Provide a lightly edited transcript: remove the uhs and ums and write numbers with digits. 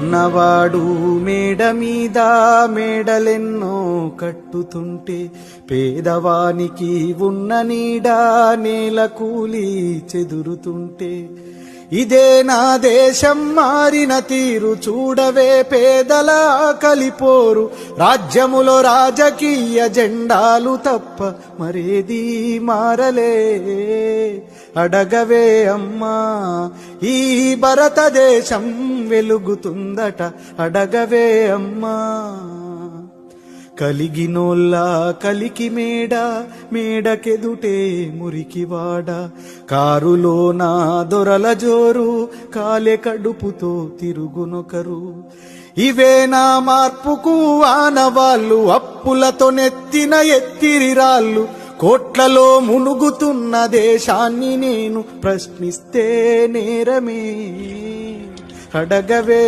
ఉన్నవాడు మేడ మీద మేడలెన్నో కట్టుతుంటే పేదవానికి ఉన్న నీడ నేల కూలి చెదురుతుంటే ఇదే నా దేశం మారిన తీరు చూడవే పేదల కలిపోరు రాజ్యములో రాజకీయ జెండాలు తప్ప మరేది మారలే అడగవే అమ్మా ఈ భారతదేశం వెలుగుతుందట అడగవే అమ్మా కలిగినోళ్ళ కలికి మేడ మేడకెదుటే మురికివాడ కారులోన దొరల జోరు కాలే కడుపుతో తిరుగునొకరు ఇవే నా మార్పుకు ఆనవాళ్ళు అప్పులతో నెత్తిన ఎత్తిరిరాళ్ళు కోట్లలో మునుగుతున్న దేశాన్ని నేను ప్రశ్నిస్తే నేరమే అడగవే